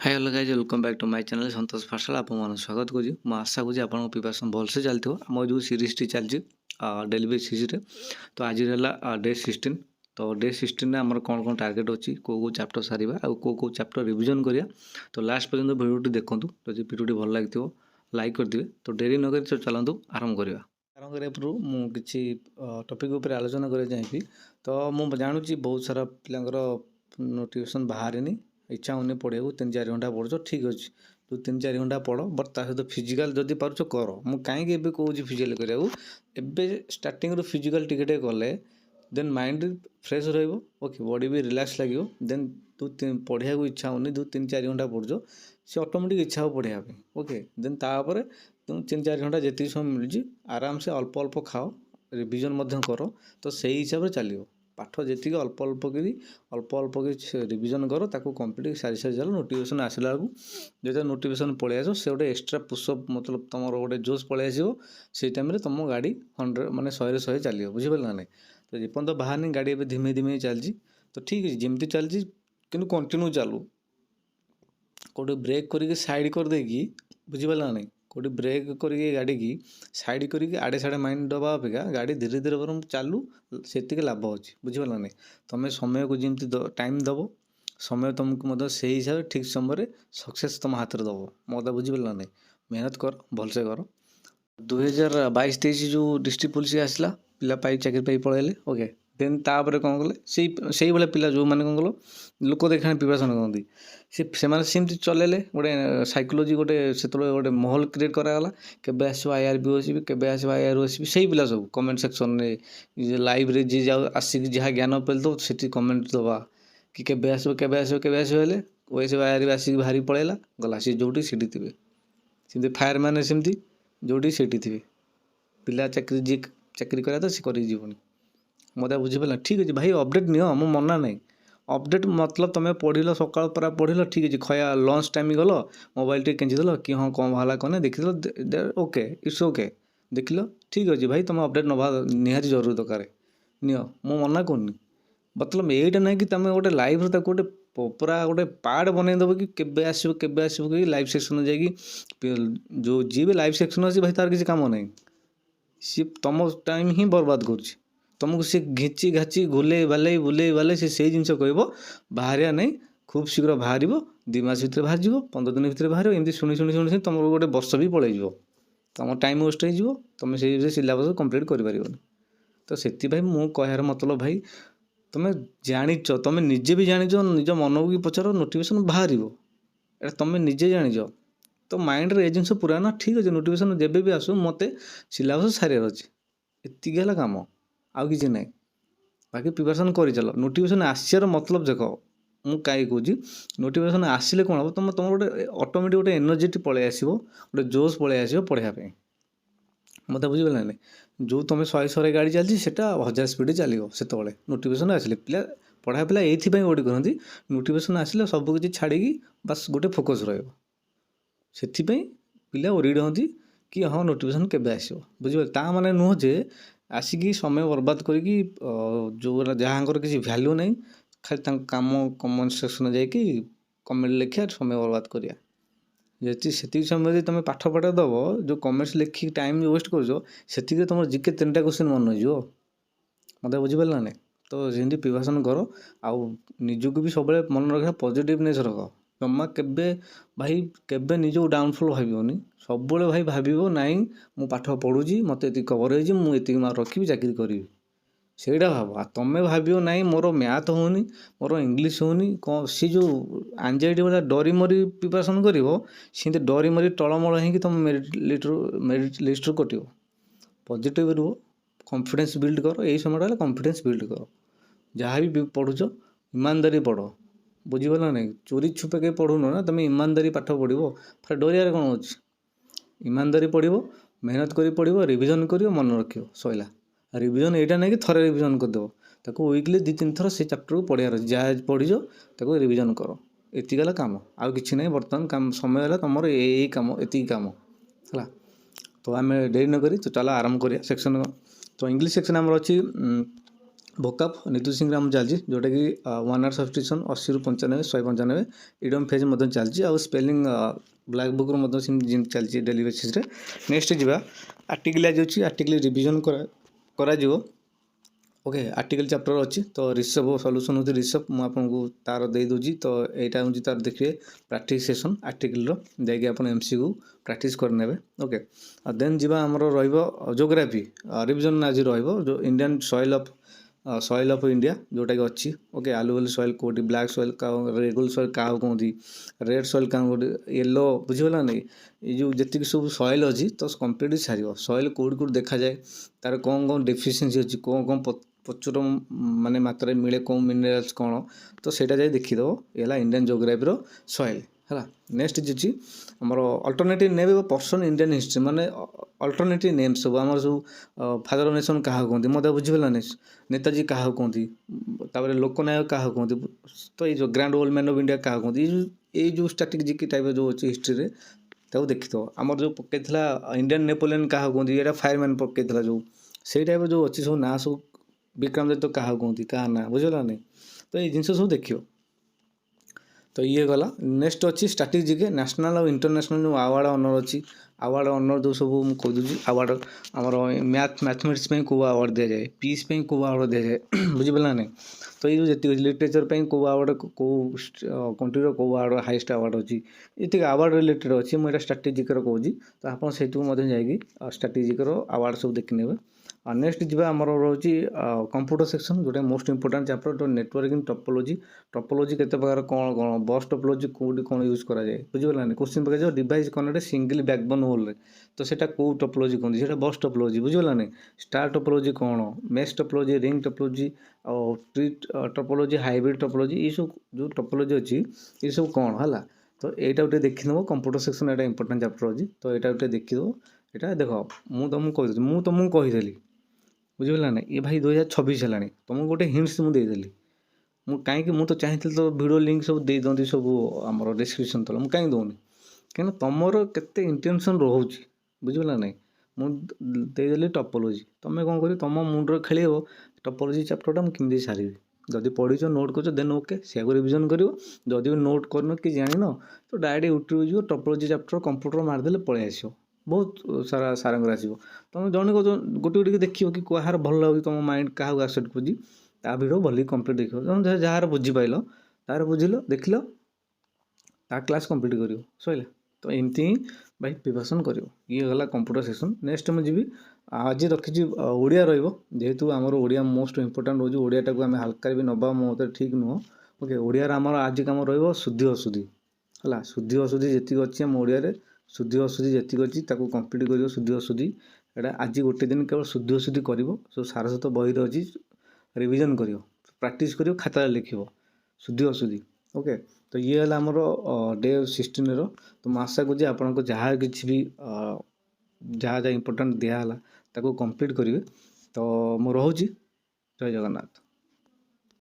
Hi hello guys welcome back to my channel Santosh Pathshala आपको स्वागत करुँची मैं आशा करुँची आपको प्रिपरेशन भलसे चलती आम जो सीरीज टी चलती डेली बेसिस रे तो आज डे 16 तो डे 16 में आमर कौन कौन टार्गेट अच्छी कौ चैप्टर सारिबा आ कौ चैप्टर रिवीजन करिया तो लास्ट पर्यंत भिडियोटी देखूँ तो भिडियोटी भल लगी लाइक करदे तो डेरी नक चलतु आरंभ करवा आरंभ करने पूर्व मुझे टॉपिक उपर आलोचना करना चाहिए तो मुझे जानूँ बहुत सारा पिलांकर नोटिफिकेशन बाहर इच्छा होनी पढ़े 3-4 घंटा पढ़ुच ठीक अच्छे तू 3-4 घंटा पढ़ बट ता सहित फिजिकाल जदि पार्छ कर मु कहीं कौच फिजिकाल करा स्टार्टिंग फिजिकाल टिके कले देन माइंड फ्रेश रोके बॉडी भी रिलैक्स लगे देन तू पढ़िया इच्छा होनी तू 3-4 घंटा पढ़ुच सी ऑटोमेटिक इच्छा हो पढ़िया ओके देन तापर तुम 3-4 घंटा जी समय मिलूँ आराम से अल्प अल्प खाओ रिविजन कर तो सही हिसाब से चलो पाठ जी अल्प अल्प रिविजन कर ताको कंप्लीट सारी सारी चलो नोटिफिकेशन आसला बेलू जो नोटिफिकेशन पलि आस से गोटे एक्सट्रा पुशअप मतलब तुम गोटे जोश पलि आसो से टाइम तुम गाड़ी 100 माने 100 चलो बुझीपार ना नहीं तो जेपर्यंत बाहर नहीं गाड़ी ए धीमे धीमे चलती तो ठीक है जमती चलती कि कंटिन्यू चालू कौटे ब्रेक करके साइड कर देगी बुझीपार ना नहीं कौटे ब्रेक करके गाड़ी की साइड करके आड़े साड़े माइंड दबा अपेक्षा गाड़ी धीरे धीरे बरम चालू से लाभ अच्छे बुझीपार ना नहीं तुम समय को जमी टाइम दब समय तुमको से हिसाब से ठीक समय सक्सेस तुम हाथ में दब मो कथा बुझीपार ना नहीं मेहनत कर भलसे कर 2022-23 जो डिस्ट्रिक्ट पुलिस आसला पिला पाई चाकरी पाई पलैले ओके देन तापर कौन कले से भाई पिला जो मैंने कौन कल लोक देखा प्रिपरेसन करती सेमती चलैले गोटे साइकोलोजी गोटे से गोटे माहौल क्रिएट कराला केबे आसो IRB ओसीबी केबे आसो IR ओसीबी से पिला सब कमेंट सेक्शन में लाइव रे जी जाओ आसिक जहाँ ज्ञान पेल तो से कमेंट दबा कि केबे आसो केबे आसो केबे आसो हेले ओएसबी IRB आसिक बाहरी पलैला गला सी जोटी सीटी थे सेमती फायर मैंने सेमती जोटी सीटी थे पिला चाकरी जी चाकरी करा तो सी करनी मत बुझीपार ठीक अच्छे भाई अपडेट नियो मो मना नहीं अपडेट मतलब तुम पढ़ल सकाल परा पढ़ल ठीक अच्छे खया लंच टाइम गल मोबाइल टे केंचिदेल कि हाँ कौन बाहर कौन देखिदेल ओके इट्स ओके देख लो ठीक अच्छे भाई तुम अपडेट नवा निहाती जरूरी दरकार नियो मो मना करनी मतलब यहीटा ना कि तुम गोटे लाइव गोटे पूरा गोटे पार्ट बनईदेव कि केबे आसो कि लाइव सेक्शन जाकि जो जी भी लाइव सेक्शन अच्छी भाई तार किसी काम नहीं सी तुम टाइम ही बर्बाद कर तुमको सी घिची घाची घुले बाले से जिन कह बाहर नहीं खूब शीघ्र बाहर 2 मास भर बाहर 15 दिन भर बाहर एमती शुणी शुणी शुणी तुम गोटे वर्ष भी पलैज तुम टाइम वेस्ट हो तुम से सिलेबस कंप्लीट कर तो से मु कहार मतलब भाई तुम जाच तुम निजे भी जाच निज मन को पचार नोटिफिकेशन बाहर एटा तुम निजे जाच तो माइंड रे जिन पूरा ना ठीक अच्छे नोटिफिकेशन जब भी आसू मत सिलेबस सारे अच्छे एतिक काम आउ कि ना बाकी प्रिपरेशन कर चल नोटिफिकेशन आसार मतलब देख मु कहीं कौच नोटिफिकेशन आसिले कौन हम तुम तुम गोटे ऑटोमेटिक गोटे एनर्जी पलि आस गोटे जोश पलि आस पढ़ाई मत बुझे ना जो तुम 100 गाड़ी चलती से 1000 स्पीड चलो से नोटिफिकेशन आसिले पिला पढ़ा पिला ये गोटे करती नोटिफिकेशन आसिले सबकि छाड़ी बस गोटे फोकस रही पिला ओरिड हाँ कि हाँ नोटिफिकेशन केबे आसो बुझे ता माने नुह जे आसिकी समय बर्बाद करी जो जहाँ किसी भैल्यू नहीं खाली काम कमेंट सेक्शन जाकि कमेंट लिखा समय बर्बाद करिया से समय तुम पाठ पढ़ा दब जो कमेंट्स लिखिक टाइम वेस्ट कर तुम जिके 3टा क्वेश्चन मन हो मत बुझीपार ना तो जमी प्रिपरेशन कर आउ निजक भी सब मन रखा पॉजिटिवनेस रख जमा केबे भाई केबे निजक डाउनफॉल भावनी सब भाई भाव नाई मु पाठ पढ़ुची मत कवर होती मार्क रखी चाकरी करी सेटा भाव तुम्हें भाव नाई मोर मैथ होनी मोर इंग्लीश होनी कौन सी जो एंजाइटी वाला डरी मरी प्रिपरेशन कर सी डरी मरी टलमल हो तुम मेरिट लिस्ट कट पॉजिटिव रुह कॉन्फिडेंस बिल्ड कर यही समय कॉन्फिडेंस बिल्ड कर जहाँ भी पढ़ुच ईमानदारी पढ़ बुझीपार ना नहीं चोरी छुपे के पढ़ुन ना तुम ईमानदारी पाठ पढ़ो फिर डरियार कौन अच्छे ईमानदारी पढ़ो मेहनत कर पढ़ो रिविजन कर मन रख सैला रिविजन यहाँ नहीं कि थे रिविजन करदेव ताको वीकली 2-3 थर से चैप्टर को पढ़ार जहाँ पढ़ीज ताको रिविजन कर एतिकाला काम आउ कि ना बर्तमान काम समय है तुम यही काम एति काम है तो आम डेरी न करी तो चलो आरंभ करिया सेक्शन तो इंग्लिश सेक्शन आमर अच्छी ଭୋକାପ ନିତୁ ସିଂଗ୍ରାମ ଚାଲିଛି ଯେଉଁଟାକି 1 ଆୱାର ସବଷ୍ଟିଟ୍ୟୁସନ୍ 80ରୁ 95 195 ଇଡମ୍ ଫେଜ୍ ମଧ୍ୟ ଚାଲିଛି ଆଉ ସ୍ପେଲିଂ ବ୍ଲାକ୍ ବୁକ୍ରୁ ମଧ୍ୟ ସେମିତି ଚାଲିଛି ଡେଲି ବେସିସ୍ରେ। ନେକ୍ସଟ ଯିବା ଆର୍ଟିକଲ ଆଜି ଅଛି ଆର୍ଟିକଲ ରିଭିଜନ୍ କରାଯିବ। ओके आर्टिकल चैप्टर अच्छी तो रिसर्व सॉल्यूशन होती रिसर्व मुझे आपको तार दे दूँगी तो यहाँ हूँ तार देखिए प्रैक्टिस सेशन आर्टिकल जाकि आप एमसीक्यू प्रैक्टिस करने ओके देन जीवा आमर जोग्राफी रिविजन आज रो इंडियन सॉइल ऑफ इंडिया जोटा कि अच्छी ओके आलुवल सॉइल कोटी ब्लैक सॉइल का रेगुल सॉइल क्या कहती रेड सॉइल क्या येलो बुझीगला नहीं ये जो जी सब सॉइल अच्छी तो कंप्लीट सार सॉइल कौट कौट देखा जाए तार कौन डेफिशिएंसी अच्छी कौन प्रचुर माने मात्रा मिले कौन मिनरल्स कौन तो सेटा जाए देखीदेव ये इंडियन जोग्राफी सॉइल है। नेक्स्ट जी आमर alternative name person Indian history माने अल्टरनेटिव नेम सब आम सब फादर नेशन क्या कहते मत बुझीगला नेताजी क्या कहते लोकनायक क्या कहते तो ये grand old man of India क्या कहते ये जो स्ट्रैटेजिक टाइप जो अच्छी हिस्ट्री ताको देखीदेव आमर जो पकई इंडियन नेपोलियन क्या कहते ये फायरमैन पकई जो से टाइप जो अच्छी सब ना सब विक्रमादित्य क्या कहते क्या ना बुझेगा नहीं तो ये जिन सब देखियो तो ये गला। नेक्स्ट अच्छी स्ट्रैटेजिक नेशनल और इंटरनेशनल जो अवार्ड ऑनर अच्छी अवार्ड ऑनर जो सब मुझे कहीदे अवार्ड आमर मैथमेटिक्स को अवार्ड दि जाए पीस को अवार्ड दि जाए बुझीपारा नहीं तो ये जी लिटरेचर को अवार्ड को कंट्री को अवार्ड हाईएस्ट अवार्ड अच्छी ये अवार्ड रिलेटेड अच्छी मुझे स्ट्रैटेजिक कहूँ तो आप जाकि स्ट्रैटेजिक अवार्ड सब देखने। नेक्स्ट जीवा आमर रोचे कंप्यूटर सेक्शन जोटा मोस्ट इंपोर्टेंट चैप्टर तो नेटवर्किंग टोपोलॉजी टोपोलॉजी केते प्रकार कौन कौन बस टोपोलॉजी कोडी कौन यूज करा जाए बुझीगला क्वेश्चन पकाई डिवाइस कनेक्ट सिंगल बैकबोन होल तो सेटा को टोपोलॉजी कहते सेटा बस टोपोलॉजी बुझीगला स्टार टोपोलॉजी कौन मेश टोपोलॉजी रिंग टोपोलॉजी और ट्री टोपोलॉजी हाइब्रिड टोपोलॉजी ये सब जो टोपोलॉजी अच्छी ये सब कौन है तो यहाँ गोटे देखीदेव कंप्यूटर सेक्शन यहाँ इंपोर्टेंट चैप्टर अच्छी तो यहाँ गोटे देखीदेव यहाँ देख मुझे तुमको कहीदेली बुझीगला ना ये भाई 2026 है तुमको गोटे हिंट्स मुझे देदेली मुझे तो चाहिए तो वीडियो लिंक सब दे दिखती सब आम डिस्क्रिप्शन तले मुझे कहीं दौनी कहीं तुमर केते इंटेंशन रोचे बुझीगला ना मुझेदेली टोपोलॉजी तुम कौन कर तुम मुंडे खेल टोपोलॉजी चैप्टर मुझे सारी जदि पढ़ीच नोट कर देन ओके से रिविजन कर जदि भी नोट कर कि जान तो डायरेक्ट यूट्यूब जो टोपोलॉजी चैप्टर कंप्यूटर मारिदेले पलि आस बहुत सारा सारंग आसो तुम जन को गोटे गोटे देखिए कि कहार भल लगे तुम माइंड क्या आसेप्ट कर भिडियो भल कम्प्लीट देख तुम जार बुझीपाल तार बुझिल देख क्लास कम्प्लीट कर सैला तो एमती ही भाई प्रिपरेशन कर ये गला कंप्यूटर सेक्शन। नेक्स्ट मुझे आज रखी ओडिया रेतु आमर ओडिया मोस्ट इंपोर्टेंट रोज ओडिया को आम हल्का भी नवा मत ठीक नुह ओके ओडिया आमर आज कम रुद्धि अशुद्धि है शुद्धि अशुद्धि जी अच्छी आम ओडिया शुद्धि अशुद्धि जी अच्छी कंप्लीट कर शुद्धि अशुद्धि एटा आज गोटे दिन केवल शुद्धि अशुद्धि कर सब सारस्वत बही अच्छी रिविजन कर प्रैक्टिस कर खाता लिख शुद्धि अशुद्धि ओके तो ये है आमर डे 16 तो मैं आशा करुँच आपको जहाँ किसी भी जहाँ जहाँ इंपोर्टेंट दिहला ताको कंप्लीट करेंगे तो मु रोची जय जगन्नाथ।